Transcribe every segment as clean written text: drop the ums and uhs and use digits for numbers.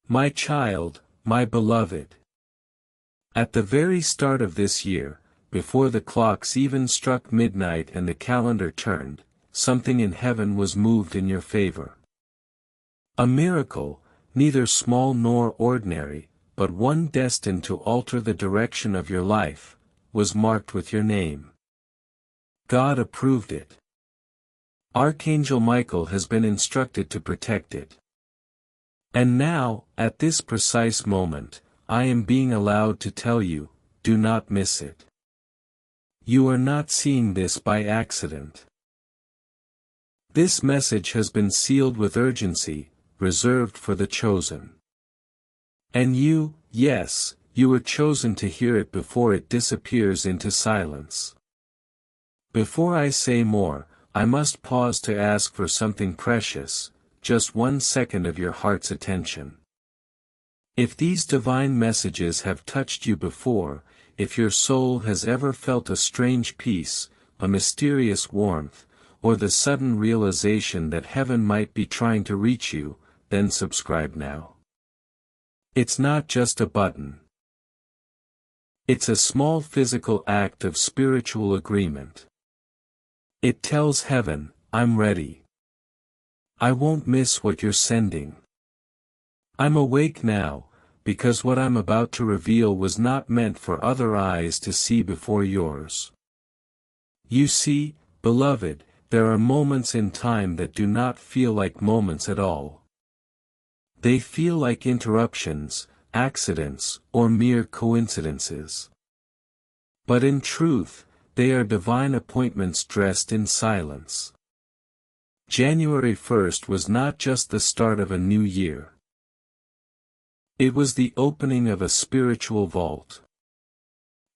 My child, my beloved. At the very start of this year, before the clocks even struck midnight and the calendar turned, something in heaven was moved in your favor. A miracle, neither small nor ordinary, but one destined to alter the direction of your life, was marked with your name. God approved it. Archangel Michael has been instructed to protect it. And now, at this precise moment, I am being allowed to tell you, do not miss it. You are not seeing this by accident. This message has been sealed with urgency, reserved for the chosen. And you, yes, you were chosen to hear it before it disappears into silence. Before I say more, I must pause to ask for something precious, just 1 second of your heart's attention. If these divine messages have touched you before, if your soul has ever felt a strange peace, a mysterious warmth, or the sudden realization that heaven might be trying to reach you, then subscribe now. It's not just a button. It's a small physical act of spiritual agreement. It tells heaven, I'm ready. I won't miss what you're sending. I'm awake now, because what I'm about to reveal was not meant for other eyes to see before yours. You see, beloved, there are moments in time that do not feel like moments at all. They feel like interruptions, accidents, or mere coincidences. But in truth, they are divine appointments dressed in silence. January 1st was not just the start of a new year. It was the opening of a spiritual vault.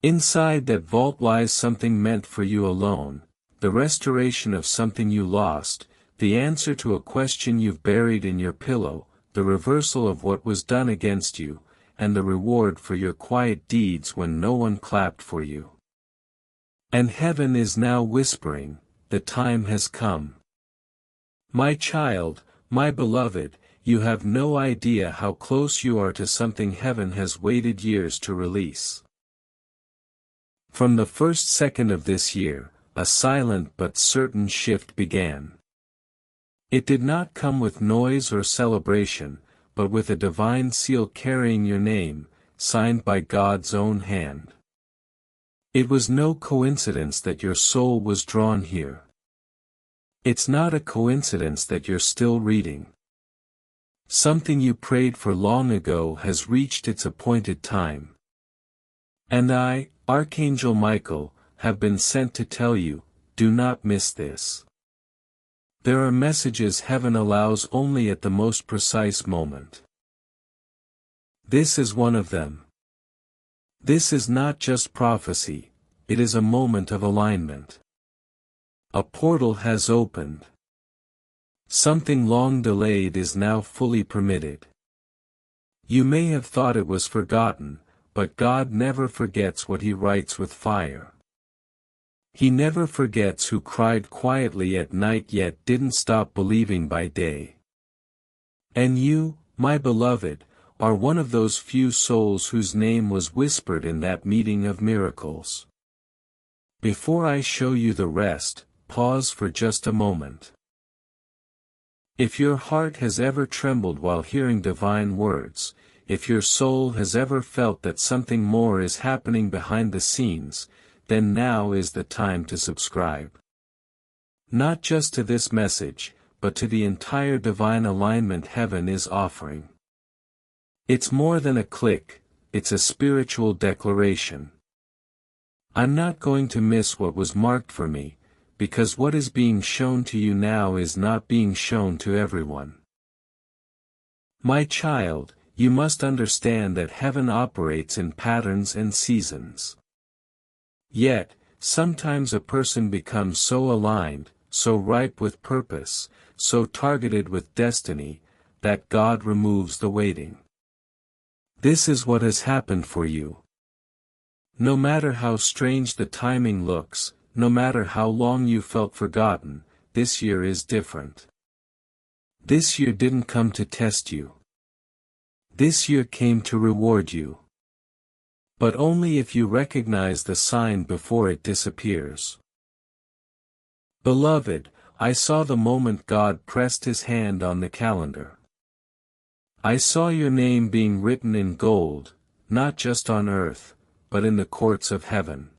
Inside that vault lies something meant for you alone, the restoration of something you lost, the answer to a question you've buried in your pillow, the reversal of what was done against you, and the reward for your quiet deeds when no one clapped for you. And heaven is now whispering, the time has come. My child, my beloved, you have no idea how close you are to something heaven has waited years to release. From the first second of this year, a silent but certain shift began. It did not come with noise or celebration, but with a divine seal carrying your name, signed by God's own hand. It was no coincidence that your soul was drawn here. It's not a coincidence that you're still reading. Something you prayed for long ago has reached its appointed time. And I, Archangel Michael, have been sent to tell you, do not miss this. There are messages heaven allows only at the most precise moment. This is one of them. This is not just prophecy, it is a moment of alignment. A portal has opened. Something long delayed is now fully permitted. You may have thought it was forgotten, but God never forgets what He writes with fire. He never forgets who cried quietly at night yet didn't stop believing by day. And you, my beloved, are one of those few souls whose name was whispered in that meeting of miracles. Before I show you the rest, pause for just a moment. If your heart has ever trembled while hearing divine words, if your soul has ever felt that something more is happening behind the scenes, then now is the time to subscribe. Not just to this message, but to the entire divine alignment heaven is offering. It's more than a click, it's a spiritual declaration. I'm not going to miss what was marked for me, because what is being shown to you now is not being shown to everyone. My child, you must understand that heaven operates in patterns and seasons. Yet, sometimes a person becomes so aligned, so ripe with purpose, so targeted with destiny, that God removes the waiting. This is what has happened for you. No matter how strange the timing looks, no matter how long you felt forgotten, this year is different. This year didn't come to test you. This year came to reward you. But only if you recognize the sign before it disappears. Beloved, I saw the moment God pressed his hand on the calendar. I saw your name being written in gold, not just on earth, but in the courts of heaven.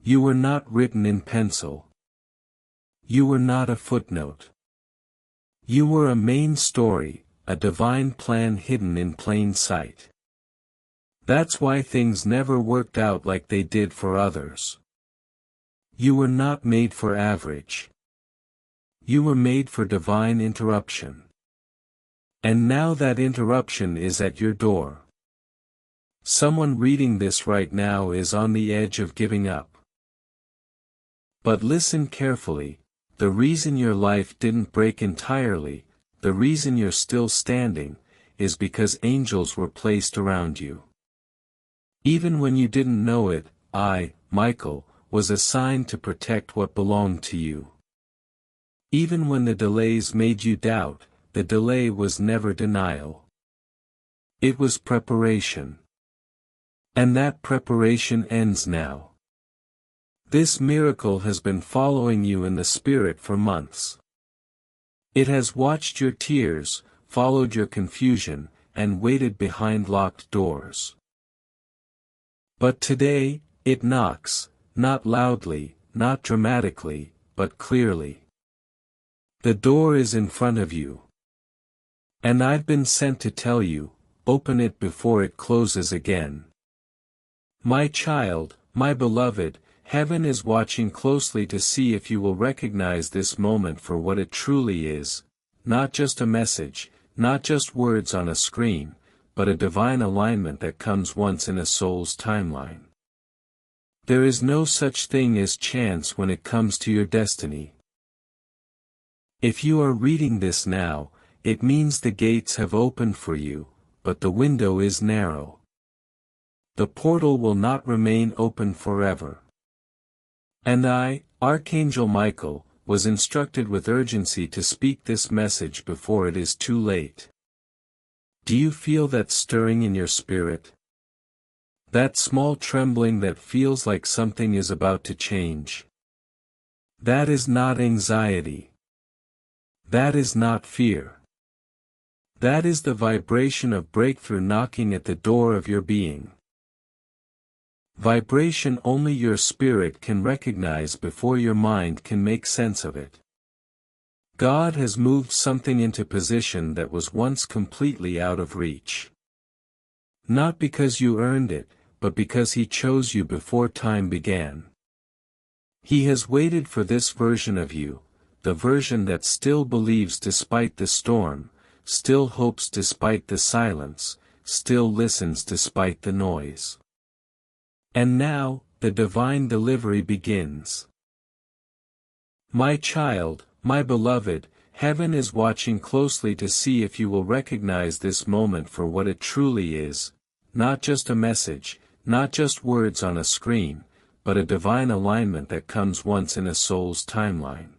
You were not written in pencil. You were not a footnote. You were a main story, a divine plan hidden in plain sight. That's why things never worked out like they did for others. You were not made for average. You were made for divine interruption. And now that interruption is at your door. Someone reading this right now is on the edge of giving up. But listen carefully, the reason your life didn't break entirely, the reason you're still standing, is because angels were placed around you. Even when you didn't know it, I, Michael, was assigned to protect what belonged to you. Even when the delays made you doubt, the delay was never denial. It was preparation. And that preparation ends now. This miracle has been following you in the spirit for months. It has watched your tears, followed your confusion, and waited behind locked doors. But today, it knocks, not loudly, not dramatically, but clearly. The door is in front of you. And I've been sent to tell you, open it before it closes again. My child, my beloved, heaven is watching closely to see if you will recognize this moment for what it truly is, not just a message, not just words on a screen, but a divine alignment that comes once in a soul's timeline. There is no such thing as chance when it comes to your destiny. If you are reading this now, it means the gates have opened for you, but the window is narrow. The portal will not remain open forever. And I, Archangel Michael, was instructed with urgency to speak this message before it is too late. Do you feel that stirring in your spirit? That small trembling that feels like something is about to change? That is not anxiety. That is not fear. That is the vibration of breakthrough knocking at the door of your being. Vibration only your spirit can recognize before your mind can make sense of it. God has moved something into position that was once completely out of reach. Not because you earned it, but because He chose you before time began. He has waited for this version of you, the version that still believes despite the storm, still hopes despite the silence, still listens despite the noise. And now, the divine delivery begins. My child, my beloved, heaven is watching closely to see if you will recognize this moment for what it truly is, not just a message, not just words on a screen, but a divine alignment that comes once in a soul's timeline.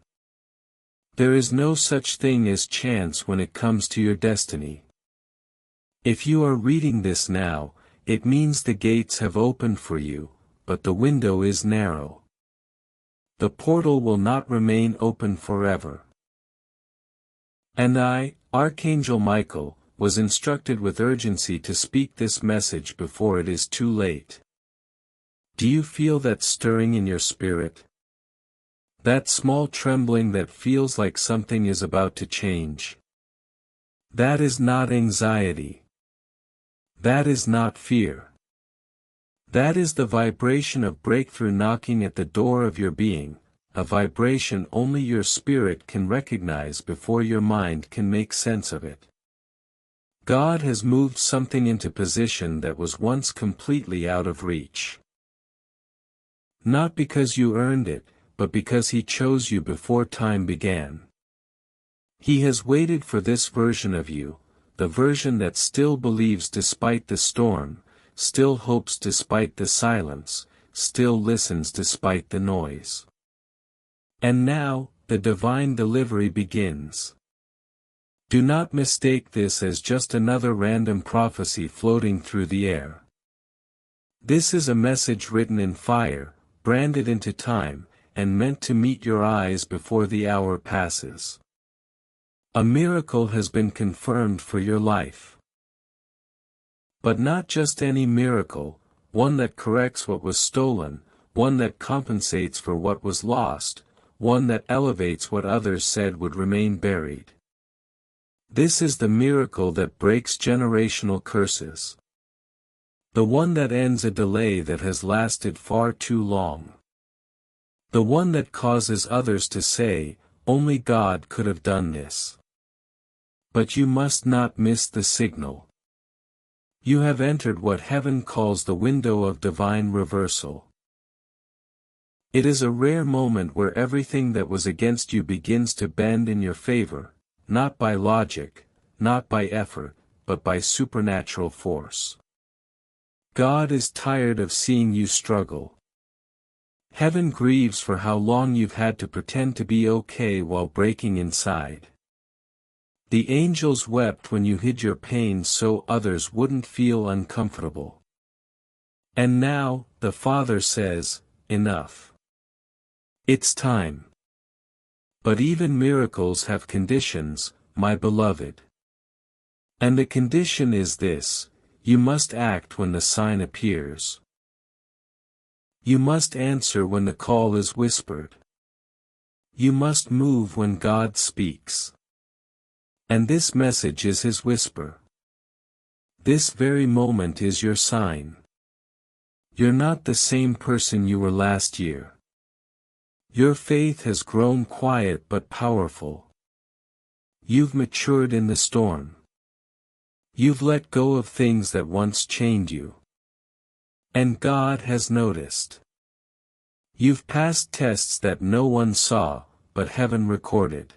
There is no such thing as chance when it comes to your destiny. If you are reading this now, it means the gates have opened for you, but the window is narrow. The portal will not remain open forever. And I, Archangel Michael, was instructed with urgency to speak this message before it is too late. Do you feel that stirring in your spirit? That small trembling that feels like something is about to change? That is not anxiety. That is not fear. That is the vibration of breakthrough knocking at the door of your being, a vibration only your spirit can recognize before your mind can make sense of it. God has moved something into position that was once completely out of reach. Not because you earned it, but because He chose you before time began. He has waited for this version of you, the version that still believes despite the storm, still hopes despite the silence, still listens despite the noise. And now, the divine delivery begins. Do not mistake this as just another random prophecy floating through the air. This is a message written in fire, branded into time, and meant to meet your eyes before the hour passes. A miracle has been confirmed for your life. But not just any miracle, one that corrects what was stolen, one that compensates for what was lost, one that elevates what others said would remain buried. This is the miracle that breaks generational curses. The one that ends a delay that has lasted far too long. The one that causes others to say, "Only God could have done this." But you must not miss the signal. You have entered what heaven calls the window of divine reversal. It is a rare moment where everything that was against you begins to bend in your favor, not by logic, not by effort, but by supernatural force. God is tired of seeing you struggle. Heaven grieves for how long you've had to pretend to be okay while breaking inside. The angels wept when you hid your pain so others wouldn't feel uncomfortable. And now, the Father says, "Enough. It's time." But even miracles have conditions, my beloved. And the condition is this: you must act when the sign appears. You must answer when the call is whispered. You must move when God speaks. And this message is His whisper. This very moment is your sign. You're not the same person you were last year. Your faith has grown quiet but powerful. You've matured in the storm. You've let go of things that once chained you. And God has noticed. You've passed tests that no one saw, but heaven recorded.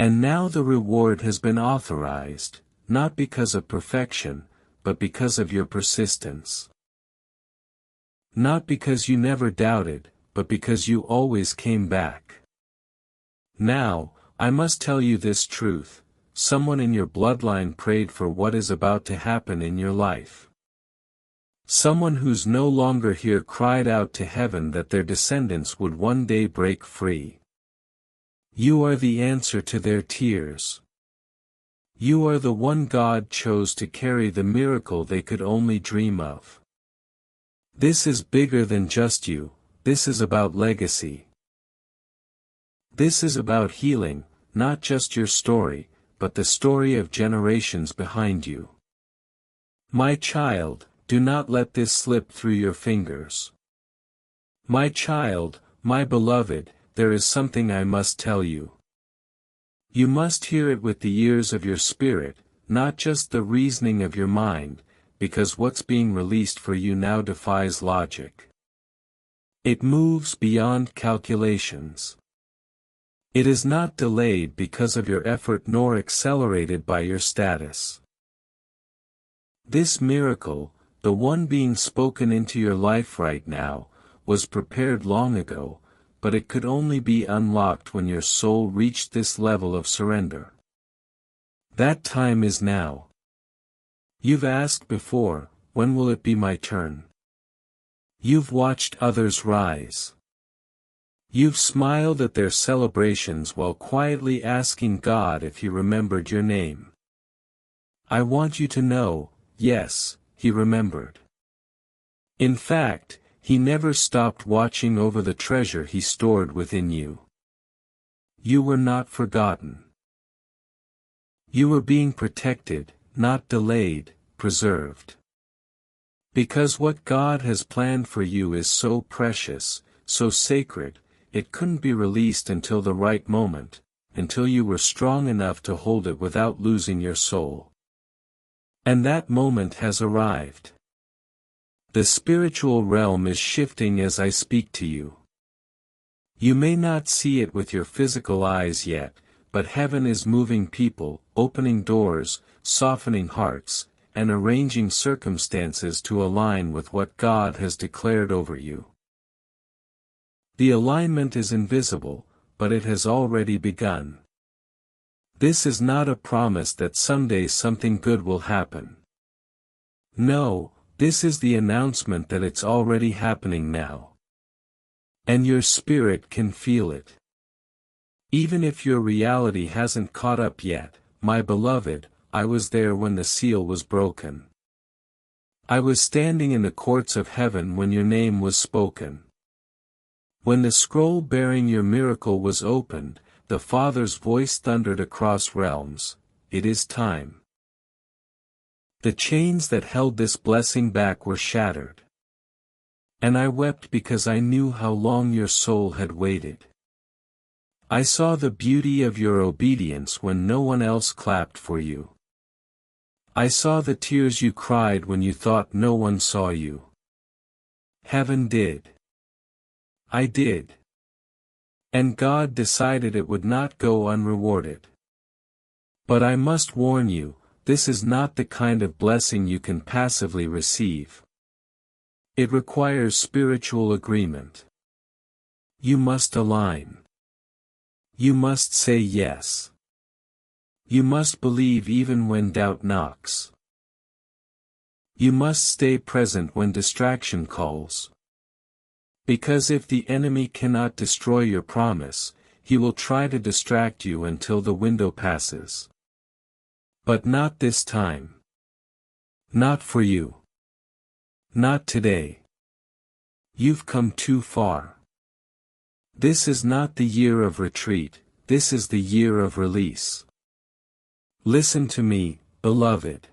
And now the reward has been authorized, not because of perfection, but because of your persistence. Not because you never doubted, but because you always came back. Now, I must tell you this truth: someone in your bloodline prayed for what is about to happen in your life. Someone who's no longer here cried out to heaven that their descendants would one day break free. You are the answer to their tears. You are the one God chose to carry the miracle they could only dream of. This is bigger than just you, this is about legacy. This is about healing, not just your story, but the story of generations behind you. My child, do not let this slip through your fingers. My child, my beloved, there is something I must tell you. You must hear it with the ears of your spirit, not just the reasoning of your mind, because what's being released for you now defies logic. It moves beyond calculations. It is not delayed because of your effort nor accelerated by your status. This miracle, the one being spoken into your life right now, was prepared long ago, but it could only be unlocked when your soul reached this level of surrender. That time is now. You've asked before, when will it be my turn? You've watched others rise. You've smiled at their celebrations while quietly asking God if He remembered your name. I want you to know, yes, He remembered. In fact, He never stopped watching over the treasure He stored within you. You were not forgotten. You were being protected, not delayed, preserved. Because what God has planned for you is so precious, so sacred, it couldn't be released until the right moment, until you were strong enough to hold it without losing your soul. And that moment has arrived. The spiritual realm is shifting as I speak to you. You may not see it with your physical eyes yet, but heaven is moving people, opening doors, softening hearts, and arranging circumstances to align with what God has declared over you. The alignment is invisible, but it has already begun. This is not a promise that someday something good will happen. No, this is the announcement that it's already happening now. And your spirit can feel it. Even if your reality hasn't caught up yet, my beloved, I was there when the seal was broken. I was standing in the courts of heaven when your name was spoken. When the scroll bearing your miracle was opened, the Father's voice thundered across realms, "It is time." The chains that held this blessing back were shattered. And I wept because I knew how long your soul had waited. I saw the beauty of your obedience when no one else clapped for you. I saw the tears you cried when you thought no one saw you. Heaven did. I did. And God decided it would not go unrewarded. But I must warn you, this is not the kind of blessing you can passively receive. It requires spiritual agreement. You must align. You must say yes. You must believe even when doubt knocks. You must stay present when distraction calls. Because if the enemy cannot destroy your promise, he will try to distract you until the window passes. But not this time. Not for you. Not today. You've come too far. This is not the year of retreat, this is the year of release. Listen to me, beloved.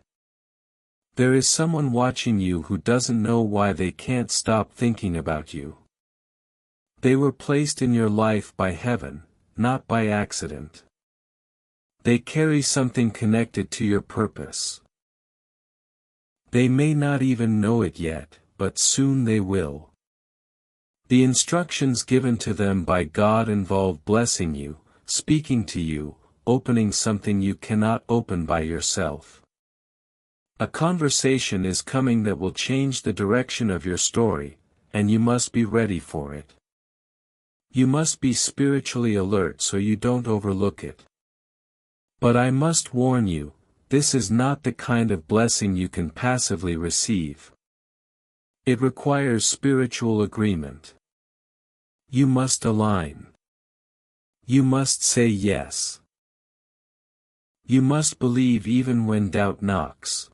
There is someone watching you who doesn't know why they can't stop thinking about you. They were placed in your life by heaven, not by accident. They carry something connected to your purpose. They may not even know it yet, but soon they will. The instructions given to them by God involve blessing you, speaking to you, opening something you cannot open by yourself. A conversation is coming that will change the direction of your story, and you must be ready for it. You must be spiritually alert so you don't overlook it. But I must warn you, this is not the kind of blessing you can passively receive. It requires spiritual agreement. You must align. You must say yes. You must believe even when doubt knocks.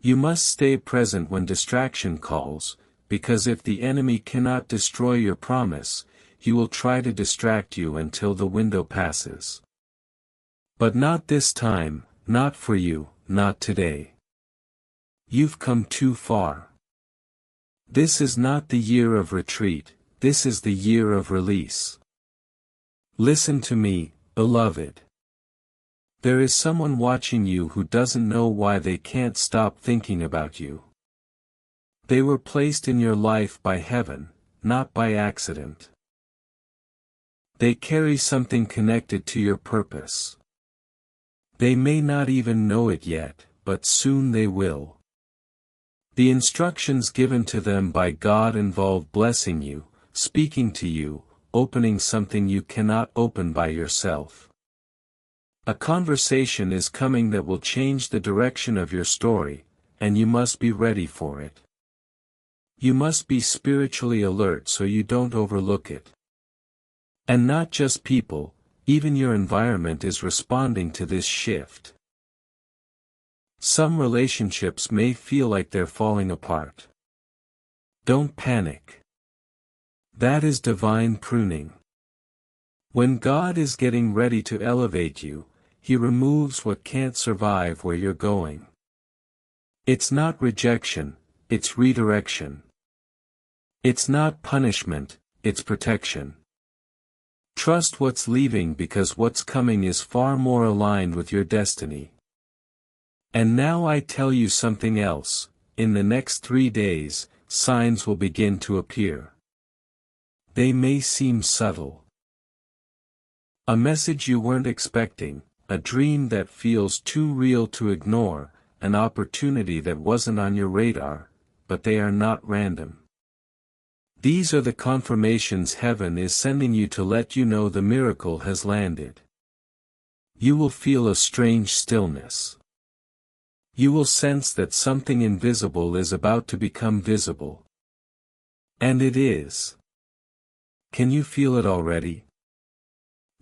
You must stay present when distraction calls, because if the enemy cannot destroy your promise, he will try to distract you until the window passes. But not this time, not for you, not today. You've come too far. This is not the year of retreat, this is the year of release. Listen to me, beloved. There is someone watching you who doesn't know why they can't stop thinking about you. They were placed in your life by heaven, not by accident. They carry something connected to your purpose. They may not even know it yet, but soon they will. The instructions given to them by God involve blessing you, speaking to you, opening something you cannot open by yourself. A conversation is coming that will change the direction of your story, and you must be ready for it. You must be spiritually alert so you don't overlook it. And not just people, even your environment is responding to this shift. Some relationships may feel like they're falling apart. Don't panic. That is divine pruning. When God is getting ready to elevate you, He removes what can't survive where you're going. It's not rejection, it's redirection. It's not punishment, it's protection. Trust what's leaving because what's coming is far more aligned with your destiny. And now I tell you something else, in the next 3 days, signs will begin to appear. They may seem subtle. A message you weren't expecting, a dream that feels too real to ignore, an opportunity that wasn't on your radar, but they are not random. These are the confirmations heaven is sending you to let you know the miracle has landed. You will feel a strange stillness. You will sense that something invisible is about to become visible. And it is. Can you feel it already?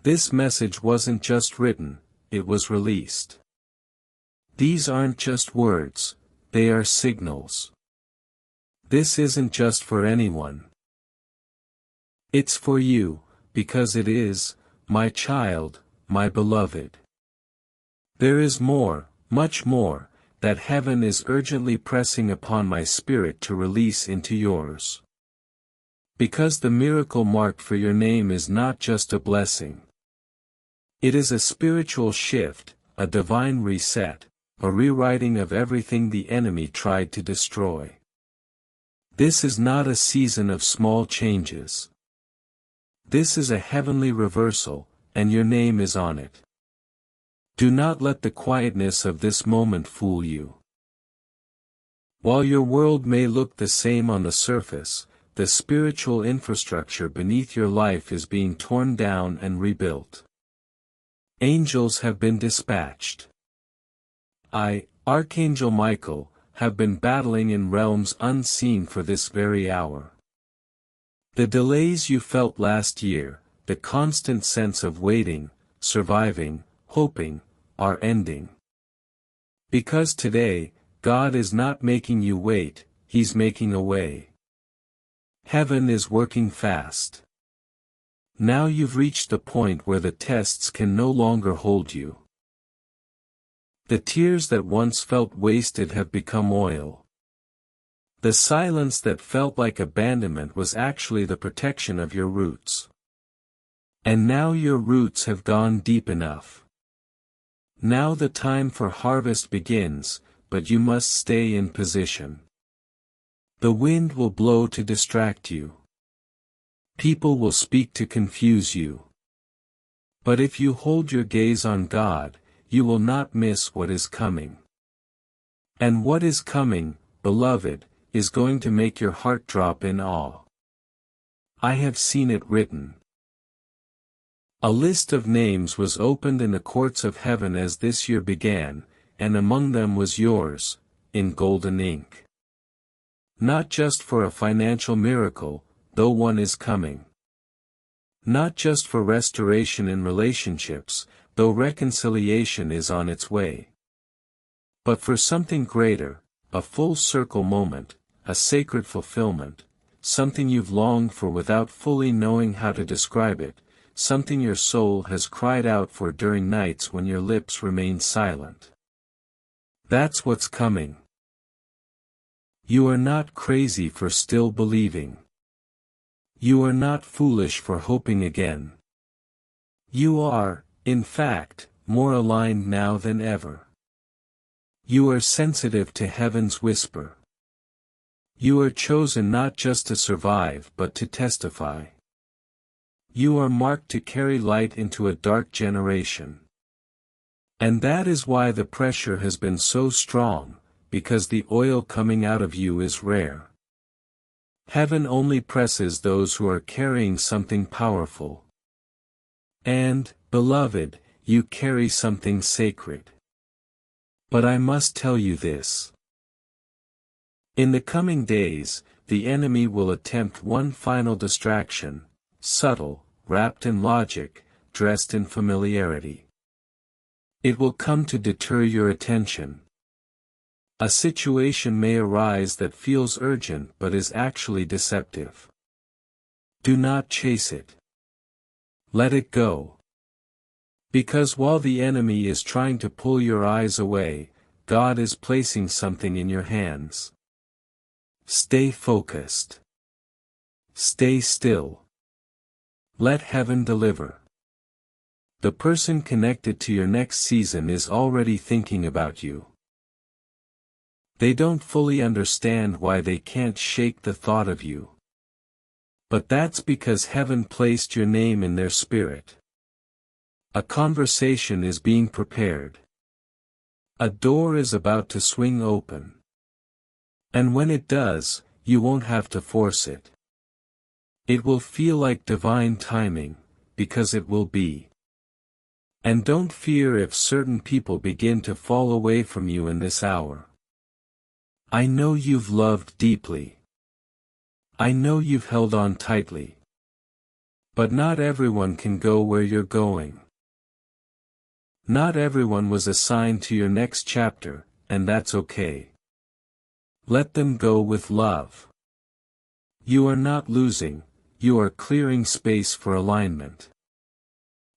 This message wasn't just written, it was released. These aren't just words, they are signals. This isn't just for anyone. It's for you, because it is, my child, my beloved. There is more, much more, that heaven is urgently pressing upon my spirit to release into yours. Because the miracle marked for your name is not just a blessing. It is a spiritual shift, a divine reset, a rewriting of everything the enemy tried to destroy. This is not a season of small changes. This is a heavenly reversal, and your name is on it. Do not let the quietness of this moment fool you. While your world may look the same on the surface, the spiritual infrastructure beneath your life is being torn down and rebuilt. Angels have been dispatched. I, Archangel Michael, have been battling in realms unseen for this very hour. The delays you felt last year, the constant sense of waiting, surviving, hoping, are ending. Because today, God is not making you wait, He's making a way. Heaven is working fast. Now you've reached the point where the tests can no longer hold you. The tears that once felt wasted have become oil. The silence that felt like abandonment was actually the protection of your roots. And now your roots have gone deep enough. Now the time for harvest begins, but you must stay in position. The wind will blow to distract you. People will speak to confuse you. But if you hold your gaze on God, you will not miss what is coming. And what is coming, beloved, is going to make your heart drop in awe. I have seen it written. A list of names was opened in the courts of heaven as this year began, and among them was yours, in golden ink. Not just for a financial miracle, though one is coming. Not just for restoration in relationships, though reconciliation is on its way. But for something greater, a full circle moment, a sacred fulfillment, something you've longed for without fully knowing how to describe it, something your soul has cried out for during nights when your lips remain silent. That's what's coming. You are not crazy for still believing. You are not foolish for hoping again. You are, in fact, more aligned now than ever. You are sensitive to heaven's whisper. You are chosen not just to survive but to testify. You are marked to carry light into a dark generation. And that is why the pressure has been so strong, because the oil coming out of you is rare. Heaven only presses those who are carrying something powerful. And, beloved, you carry something sacred. But I must tell you this. In the coming days, the enemy will attempt one final distraction, subtle, wrapped in logic, dressed in familiarity. It will come to deter your attention. A situation may arise that feels urgent but is actually deceptive. Do not chase it. Let it go. Because while the enemy is trying to pull your eyes away, God is placing something in your hands. Stay focused. Stay still. Let heaven deliver. The person connected to your next season is already thinking about you. They don't fully understand why they can't shake the thought of you. But that's because heaven placed your name in their spirit. A conversation is being prepared. A door is about to swing open. And when it does, you won't have to force it. It will feel like divine timing, because it will be. And don't fear if certain people begin to fall away from you in this hour. I know you've loved deeply. I know you've held on tightly. But not everyone can go where you're going. Not everyone was assigned to your next chapter, and that's okay. Let them go with love. You are not losing, you are clearing space for alignment.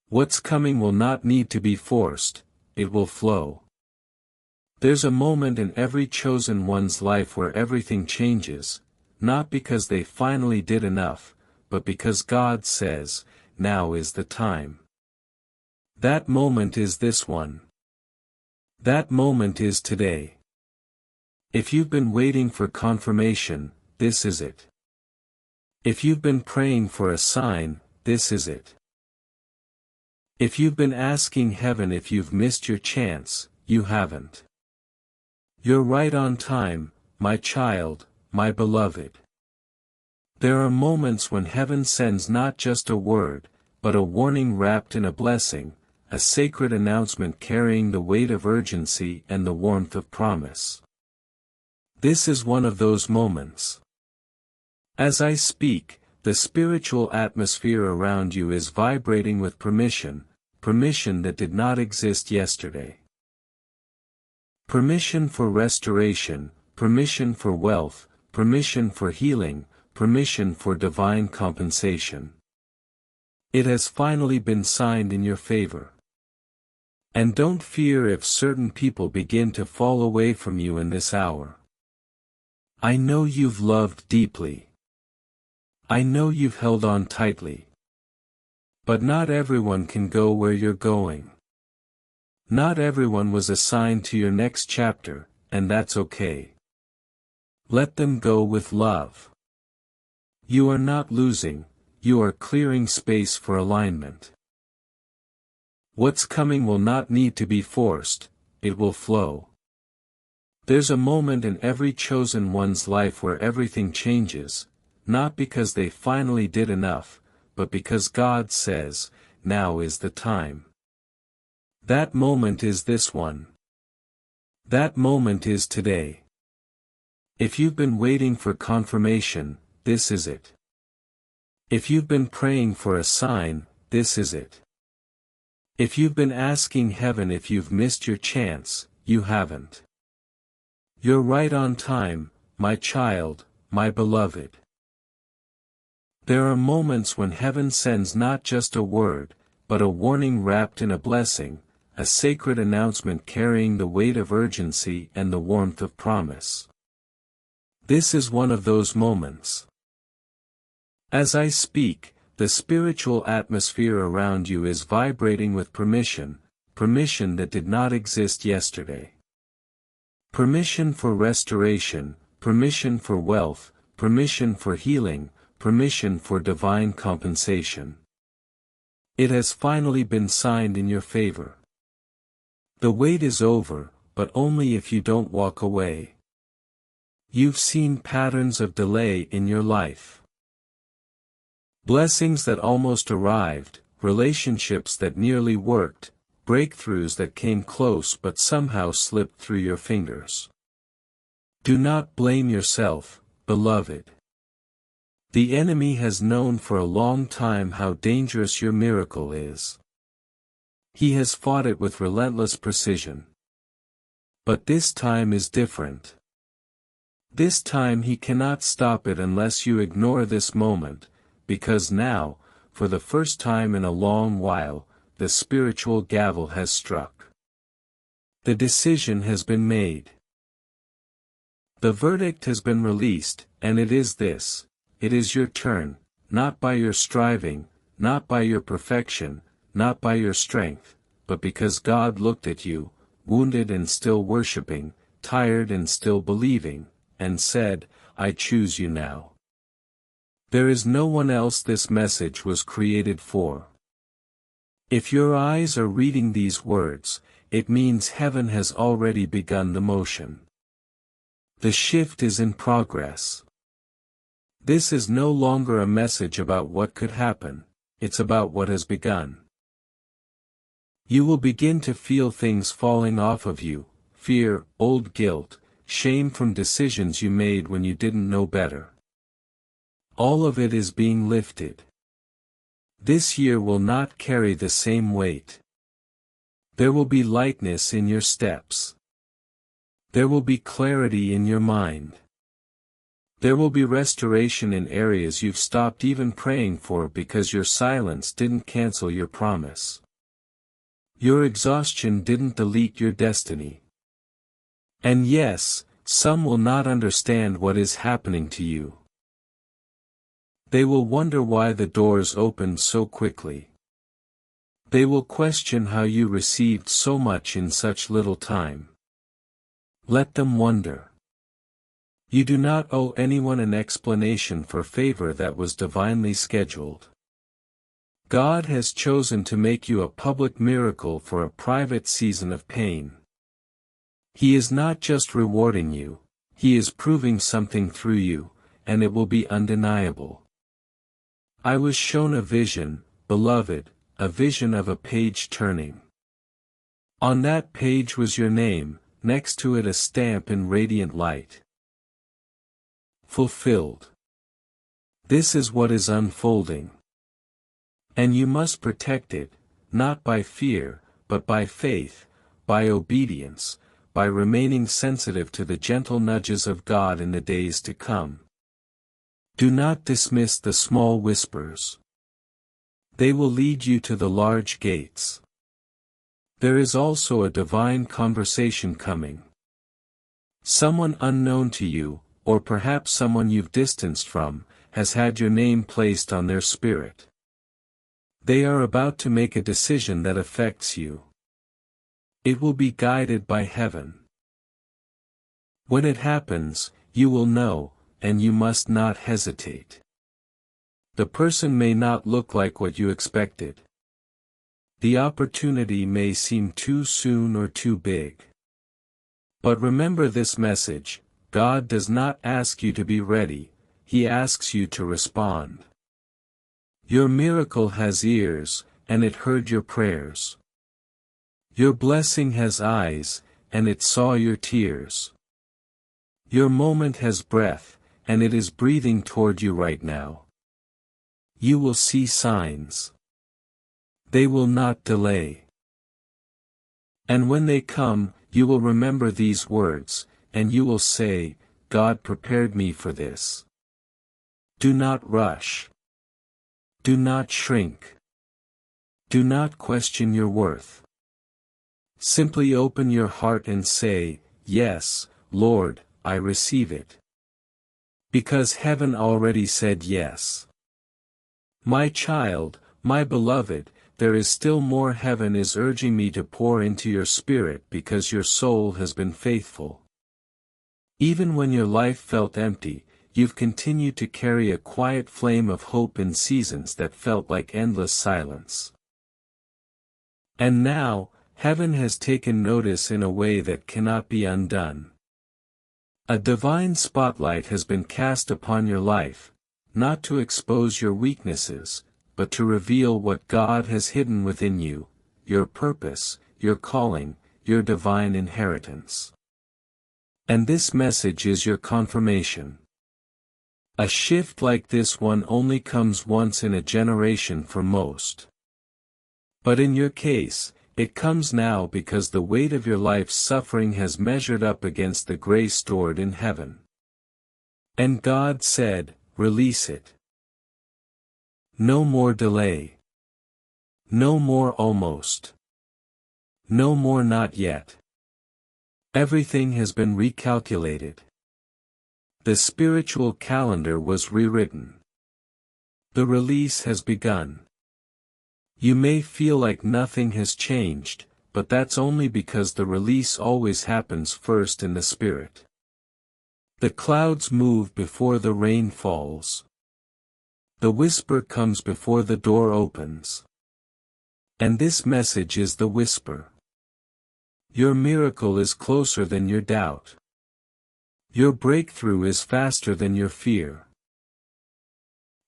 What's coming will not need to be forced, it will flow. There's a moment in every chosen one's life where everything changes, not because they finally did enough, but because God says, now is the time. That moment is this one. That moment is today. If you've been waiting for confirmation, this is it. If you've been praying for a sign, this is it. If you've been asking heaven if you've missed your chance, you haven't. You're right on time, my child, my beloved. There are moments when heaven sends not just a word, but a warning wrapped in a blessing, a sacred announcement carrying the weight of urgency and the warmth of promise. This is one of those moments. As I speak, the spiritual atmosphere around you is vibrating with permission, permission that did not exist yesterday. Permission for restoration, permission for wealth, permission for healing, permission for divine compensation. It has finally been signed in your favor. And don't fear if certain people begin to fall away from you in this hour. I know you've loved deeply. I know you've held on tightly. But not everyone can go where you're going. Not everyone was assigned to your next chapter, and that's okay. Let them go with love. You are not losing, you are clearing space for alignment. What's coming will not need to be forced, it will flow. There's a moment in every chosen one's life where everything changes, not because they finally did enough, but because God says, now is the time. That moment is this one. That moment is today. If you've been waiting for confirmation, this is it. If you've been praying for a sign, this is it. If you've been asking heaven if you've missed your chance, you haven't. You're right on time, my child, my beloved. There are moments when heaven sends not just a word, but a warning wrapped in a blessing, a sacred announcement carrying the weight of urgency and the warmth of promise. This is one of those moments. As I speak, the spiritual atmosphere around you is vibrating with permission, permission that did not exist yesterday. Permission for restoration, permission for wealth, permission for healing, permission for divine compensation. It has finally been signed in your favor. The wait is over, but only if you don't walk away. You've seen patterns of delay in your life. Blessings that almost arrived, relationships that nearly worked, breakthroughs that came close but somehow slipped through your fingers. Do not blame yourself, beloved. The enemy has known for a long time how dangerous your miracle is. He has fought it with relentless precision. But this time is different. This time he cannot stop it unless you ignore this moment, because now, for the first time in a long while, the spiritual gavel has struck. The decision has been made. The verdict has been released, and it is this: it is your turn, not by your striving, not by your perfection, not by your strength, but because God looked at you, wounded and still worshiping, tired and still believing, and said, I choose you now. There is no one else this message was created for. If your eyes are reading these words, it means heaven has already begun the motion. The shift is in progress. This is no longer a message about what could happen, it's about what has begun. You will begin to feel things falling off of you, fear, old guilt, shame from decisions you made when you didn't know better. All of it is being lifted. This year will not carry the same weight. There will be lightness in your steps. There will be clarity in your mind. There will be restoration in areas you've stopped even praying for because your silence didn't cancel your promise. Your exhaustion didn't delete your destiny. And yes, some will not understand what is happening to you. They will wonder why the doors opened so quickly. They will question how you received so much in such little time. Let them wonder. You do not owe anyone an explanation for favor that was divinely scheduled. God has chosen to make you a public miracle for a private season of pain. He is not just rewarding you, He is proving something through you, and it will be undeniable. I was shown a vision, beloved, a vision of a page turning. On that page was your name, next to it a stamp in radiant light. Fulfilled. This is what is unfolding. And you must protect it, not by fear, but by faith, by obedience, by remaining sensitive to the gentle nudges of God in the days to come. Do not dismiss the small whispers. They will lead you to the large gates. There is also a divine conversation coming. Someone unknown to you, or perhaps someone you've distanced from, has had your name placed on their spirit. They are about to make a decision that affects you. It will be guided by heaven. When it happens, you will know, and you must not hesitate. The person may not look like what you expected. The opportunity may seem too soon or too big. But remember this message: God does not ask you to be ready, He asks you to respond. Your miracle has ears, and it heard your prayers. Your blessing has eyes, and it saw your tears. Your moment has breath, and it is breathing toward you right now. You will see signs. They will not delay. And when they come, you will remember these words, and you will say, God prepared me for this. Do not rush. Do not shrink. Do not question your worth. Simply open your heart and say, Yes, Lord, I receive it. Because heaven already said yes. My child, my beloved, there is still more. Heaven is urging me to pour into your spirit because your soul has been faithful. Even when your life felt empty, you've continued to carry a quiet flame of hope in seasons that felt like endless silence. And now, heaven has taken notice in a way that cannot be undone. A divine spotlight has been cast upon your life, not to expose your weaknesses, but to reveal what God has hidden within you, your purpose, your calling, your divine inheritance. And this message is your confirmation. A shift like this one only comes once in a generation for most. But in your case, it comes now because the weight of your life's suffering has measured up against the grace stored in heaven. And God said, release it. No more delay. No more almost. No more not yet. Everything has been recalculated. The spiritual calendar was rewritten. The release has begun. You may feel like nothing has changed, but that's only because the release always happens first in the spirit. The clouds move before the rain falls. The whisper comes before the door opens. And this message is the whisper. Your miracle is closer than your doubt. Your breakthrough is faster than your fear.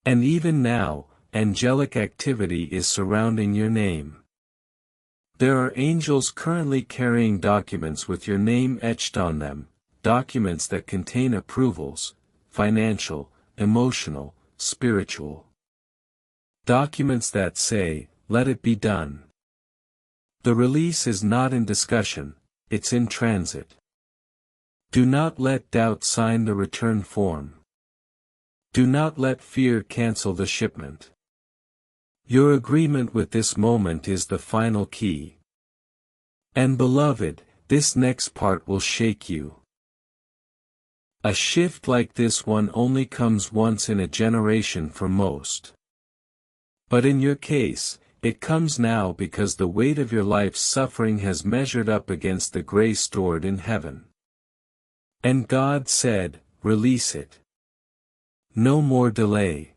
And even now, angelic activity is surrounding your name. There are angels currently carrying documents with your name etched on them, documents that contain approvals, financial, emotional, spiritual. Documents that say, "Let it be done." The release is not in discussion, it's in transit. Do not let doubt sign the return form. Do not let fear cancel the shipment. Your agreement with this moment is the final key. And beloved, this next part will shake you. A shift like this one only comes once in a generation for most. But in your case, it comes now because the weight of your life's suffering has measured up against the grace stored in heaven. And God said, "Release it. No more delay.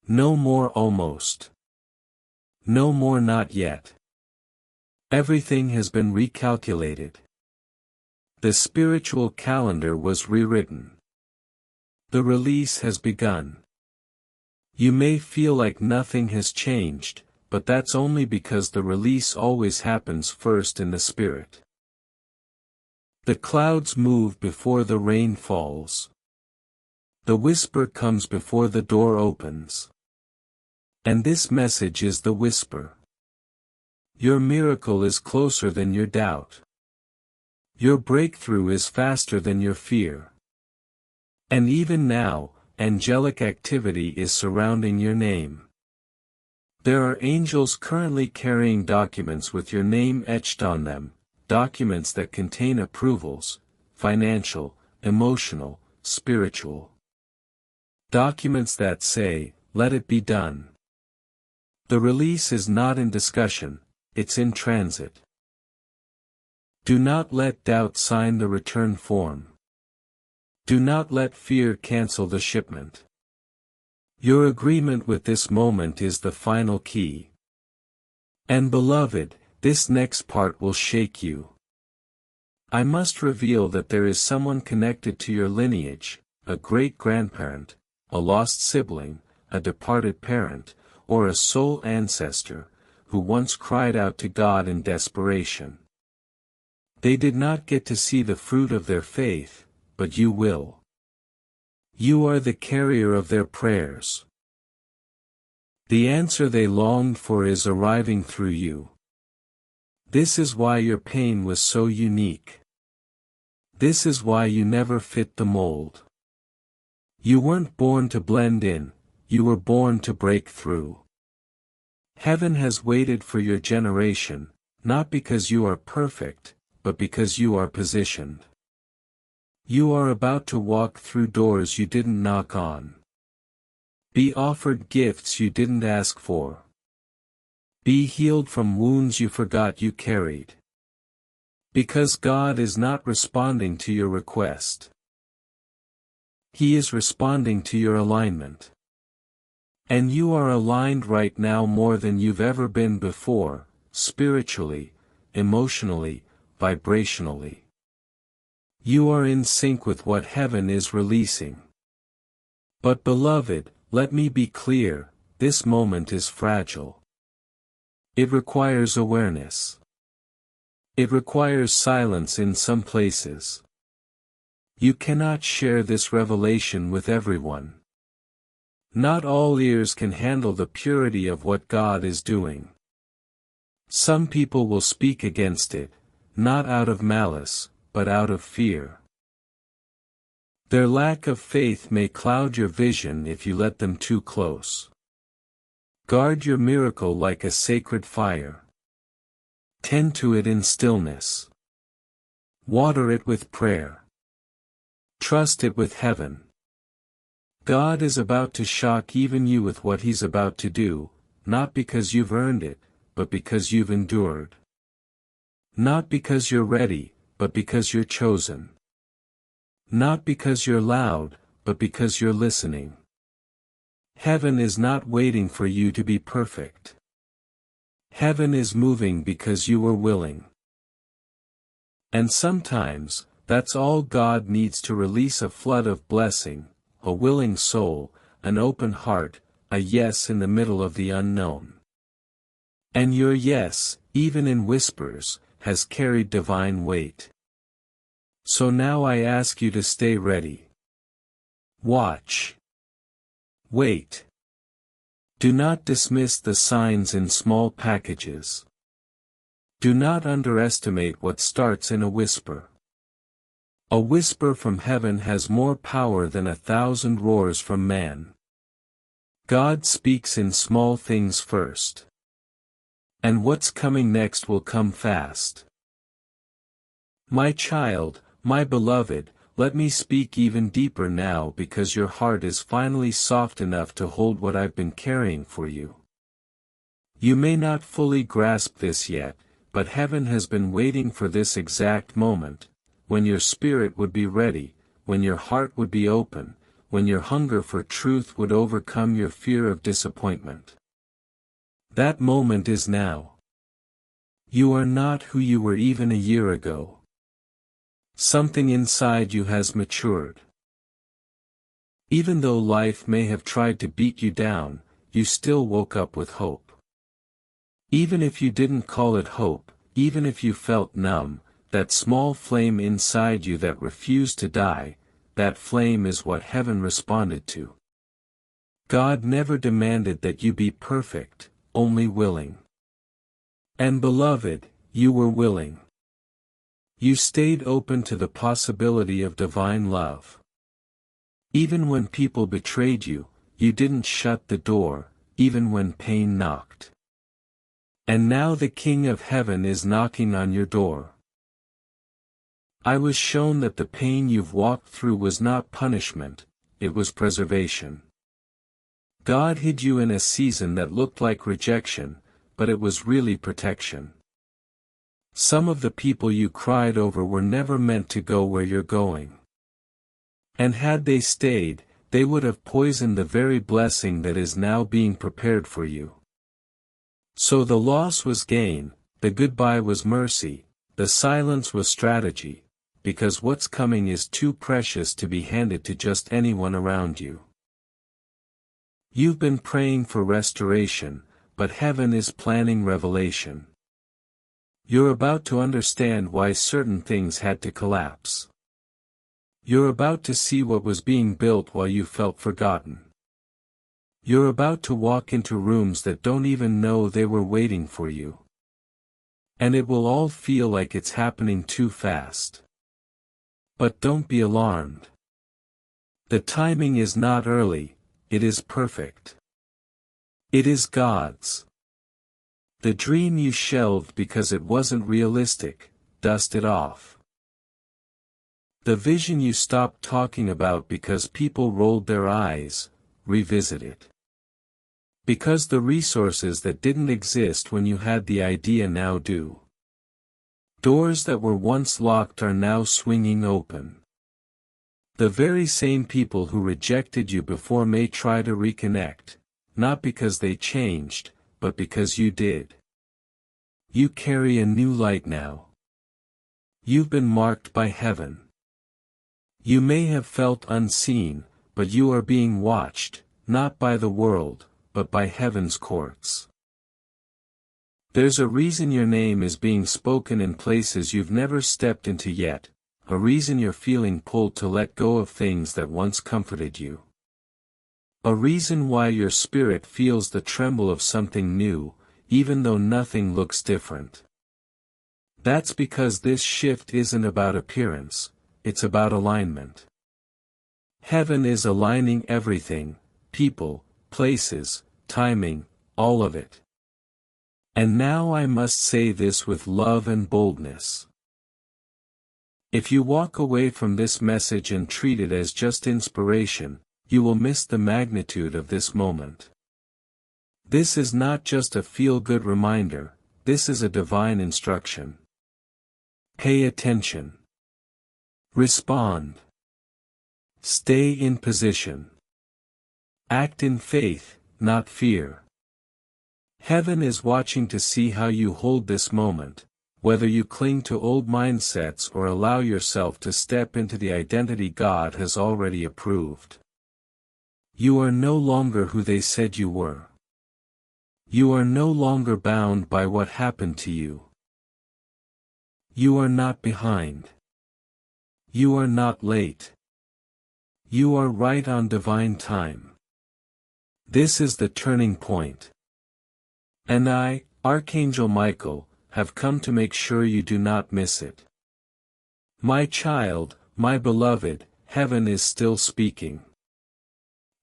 No more almost. No more not yet." Everything has been recalculated. The spiritual calendar was rewritten. The release has begun. You may feel like nothing has changed, but that's only because the release always happens first in the spirit. The clouds move before the rain falls. The whisper comes before the door opens. And this message is the whisper. Your miracle is closer than your doubt. Your breakthrough is faster than your fear. And even now, angelic activity is surrounding your name. There are angels currently carrying documents with your name etched on them, documents that contain approvals, financial, emotional, spiritual. Documents that say, "Let it be done." The release is not in discussion, it's in transit. Do not let doubt sign the return form. Do not let fear cancel the shipment. Your agreement with this moment is the final key. And beloved, this next part will shake you. I must reveal that there is someone connected to your lineage, a great-grandparent, a lost sibling, a departed parent, or a soul ancestor, who once cried out to God in desperation. They did not get to see the fruit of their faith, but you will. You are the carrier of their prayers. The answer they longed for is arriving through you. This is why your pain was so unique. This is why you never fit the mold. You weren't born to blend in, you were born to break through. Heaven has waited for your generation, not because you are perfect, but because you are positioned. You are about to walk through doors you didn't knock on. Be offered gifts you didn't ask for. Be healed from wounds you forgot you carried. Because God is not responding to your request. He is responding to your alignment. And you are aligned right now more than you've ever been before, spiritually, emotionally, vibrationally. You are in sync with what heaven is releasing. But beloved, let me be clear, this moment is fragile. It requires awareness. It requires silence in some places. You cannot share this revelation with everyone. Not all ears can handle the purity of what God is doing. Some people will speak against it, not out of malice, but out of fear. Their lack of faith may cloud your vision if you let them too close. Guard your miracle like a sacred fire. Tend to it in stillness. Water it with prayer. Trust it with heaven. God is about to shock even you with what He's about to do, not because you've earned it, but because you've endured. Not because you're ready, but because you're chosen. Not because you're loud, but because you're listening. Heaven is not waiting for you to be perfect. Heaven is moving because you were willing. And sometimes, that's all God needs to release a flood of blessing, a willing soul, an open heart, a yes in the middle of the unknown. And your yes, even in whispers, has carried divine weight. So now I ask you to stay ready. Watch. Wait. Do not dismiss the signs in small packages. Do not underestimate what starts in a whisper. A whisper from heaven has more power than 1,000 roars from man. God speaks in small things first. And what's coming next will come fast. My child, my beloved, let me speak even deeper now because your heart is finally soft enough to hold what I've been carrying for you. You may not fully grasp this yet, but heaven has been waiting for this exact moment, when your spirit would be ready, when your heart would be open, when your hunger for truth would overcome your fear of disappointment. That moment is now. You are not who you were even a year ago. Something inside you has matured. Even though life may have tried to beat you down, you still woke up with hope. Even if you didn't call it hope, even if you felt numb, that small flame inside you that refused to die, that flame is what heaven responded to. God never demanded that you be perfect, only willing. And beloved, you were willing. You stayed open to the possibility of divine love. Even when people betrayed you, you didn't shut the door, even when pain knocked. And now the King of Heaven is knocking on your door. I was shown that the pain you've walked through was not punishment, it was preservation. God hid you in a season that looked like rejection, but it was really protection. Some of the people you cried over were never meant to go where you're going. And had they stayed, they would have poisoned the very blessing that is now being prepared for you. So the loss was gain, the goodbye was mercy, the silence was strategy, because what's coming is too precious to be handed to just anyone around you. You've been praying for restoration, but heaven is planning revelation. You're about to understand why certain things had to collapse. You're about to see what was being built while you felt forgotten. You're about to walk into rooms that don't even know they were waiting for you. And it will all feel like it's happening too fast. But don't be alarmed. The timing is not early, it is perfect. It is God's. The dream you shelved because it wasn't realistic, dust it off. The vision you stopped talking about because people rolled their eyes, revisit it. Because the resources that didn't exist when you had the idea now do. Doors that were once locked are now swinging open. The very same people who rejected you before may try to reconnect, not because they changed, but because you did. You carry a new light now. You've been marked by heaven. You may have felt unseen, but you are being watched, not by the world, but by heaven's courts. There's a reason your name is being spoken in places you've never stepped into yet, a reason you're feeling pulled to let go of things that once comforted you. A reason why your spirit feels the tremble of something new, even though nothing looks different. That's because this shift isn't about appearance, it's about alignment. Heaven is aligning everything, people, places, timing, all of it. And now I must say this with love and boldness. If you walk away from this message and treat it as just inspiration, you will miss the magnitude of this moment. This is not just a feel-good reminder, this is a divine instruction. Pay attention. Respond. Stay in position. Act in faith, not fear. Heaven is watching to see how you hold this moment, whether you cling to old mindsets or allow yourself to step into the identity God has already approved. You are no longer who they said you were. You are no longer bound by what happened to you. You are not behind. You are not late. You are right on divine time. This is the turning point. And I, Archangel Michael, have come to make sure you do not miss it. My child, my beloved, heaven is still speaking.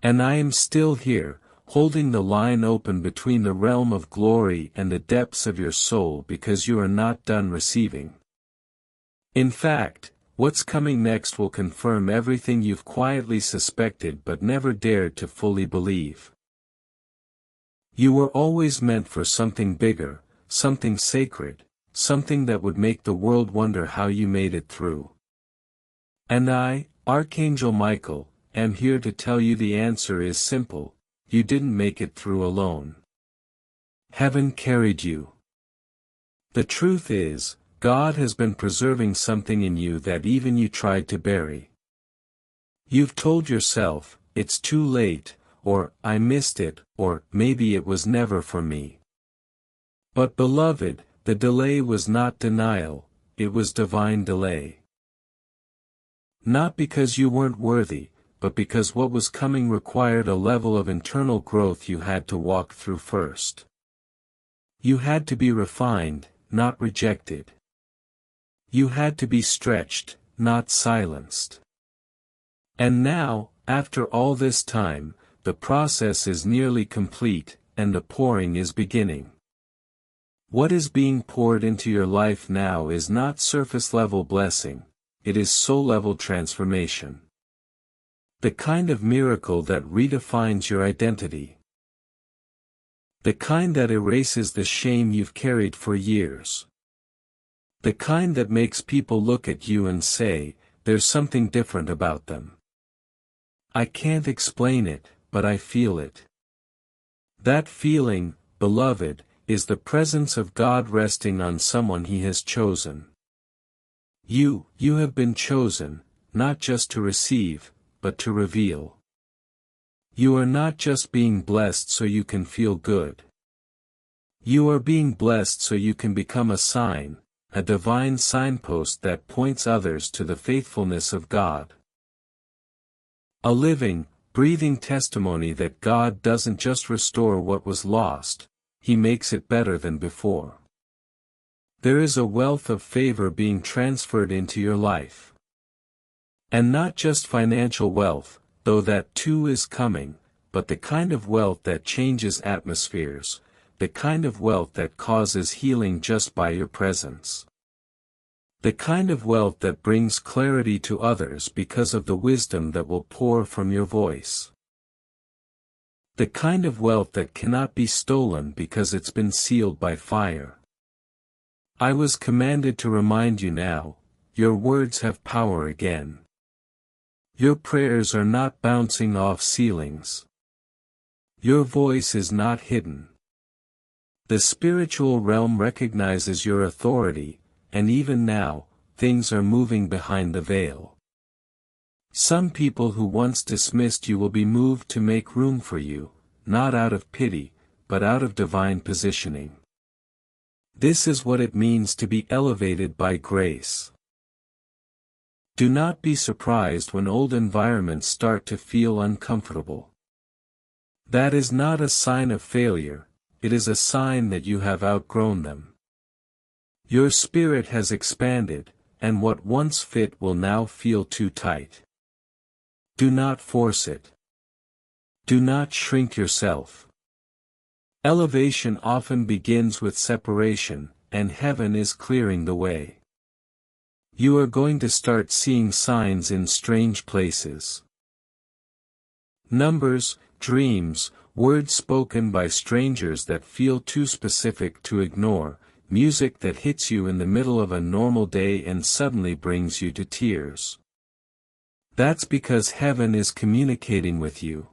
And I am still here, holding the line open between the realm of glory and the depths of your soul because you are not done receiving. In fact, what's coming next will confirm everything you've quietly suspected but never dared to fully believe. You were always meant for something bigger, something sacred, something that would make the world wonder how you made it through. And I, Archangel Michael, am here to tell you the answer is simple: you didn't make it through alone. Heaven carried you. The truth is, God has been preserving something in you that even you tried to bury. You've told yourself, it's too late, or I missed it, or maybe it was never for me. But beloved, the delay was not denial, it was divine delay. Not because you weren't worthy, but because what was coming required a level of internal growth you had to walk through first. You had to be refined, not rejected. You had to be stretched, not silenced. And now, after all this time, the process is nearly complete, and the pouring is beginning. What is being poured into your life now is not surface-level blessing, it is soul-level transformation. The kind of miracle that redefines your identity. The kind that erases the shame you've carried for years. The kind that makes people look at you and say, there's something different about them. I can't explain it, but I feel it. That feeling, beloved, is the presence of God resting on someone He has chosen. You have been chosen, not just to receive, but to reveal. You are not just being blessed so you can feel good. You are being blessed so you can become a sign, a divine signpost that points others to the faithfulness of God. A living, breathing testimony that God doesn't just restore what was lost, He makes it better than before. There is a wealth of favor being transferred into your life. And not just financial wealth, though that too is coming, but the kind of wealth that changes atmospheres, the kind of wealth that causes healing just by your presence. The kind of wealth that brings clarity to others because of the wisdom that will pour from your voice. The kind of wealth that cannot be stolen because it's been sealed by fire. I was commanded to remind you now, your words have power again. Your prayers are not bouncing off ceilings. Your voice is not hidden. The spiritual realm recognizes your authority, and even now, things are moving behind the veil. Some people who once dismissed you will be moved to make room for you, not out of pity, but out of divine positioning. This is what it means to be elevated by grace. Do not be surprised when old environments start to feel uncomfortable. That is not a sign of failure, it is a sign that you have outgrown them. Your spirit has expanded, and what once fit will now feel too tight. Do not force it. Do not shrink yourself. Elevation often begins with separation, and heaven is clearing the way. You are going to start seeing signs in strange places. Numbers, dreams, words spoken by strangers that feel too specific to ignore, music that hits you in the middle of a normal day and suddenly brings you to tears. That's because heaven is communicating with you.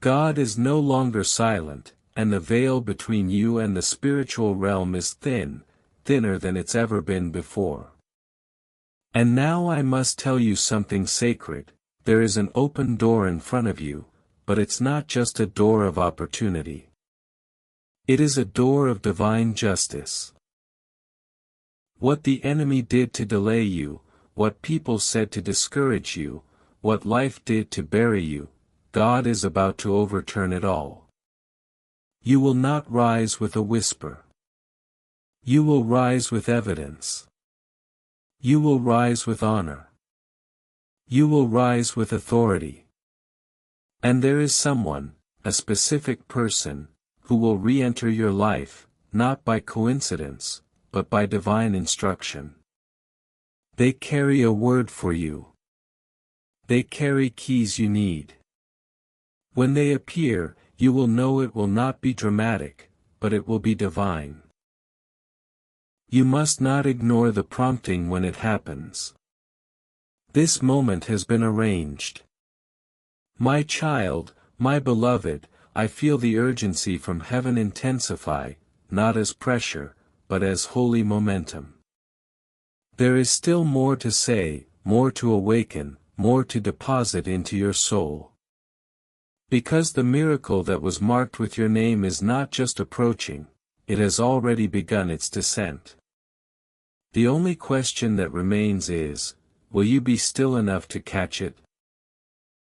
God is no longer silent, and the veil between you and the spiritual realm is thinner than it's ever been before. And now I must tell you something sacred, there is an open door in front of you, but it's not just a door of opportunity. It is a door of divine justice. What the enemy did to delay you, what people said to discourage you, what life did to bury you, God is about to overturn it all. You will not rise with a whisper. You will rise with evidence. You will rise with honor. You will rise with authority. And there is someone, a specific person, who will re-enter your life, not by coincidence, but by divine instruction. They carry a word for you. They carry keys you need. When they appear, you will know it will not be dramatic, but it will be divine. You must not ignore the prompting when it happens. This moment has been arranged. My child, my beloved, I feel the urgency from heaven intensify, not as pressure, but as holy momentum. There is still more to say, more to awaken, more to deposit into your soul. Because the miracle that was marked with your name is not just approaching, it has already begun its descent. The only question that remains is, will you be still enough to catch it,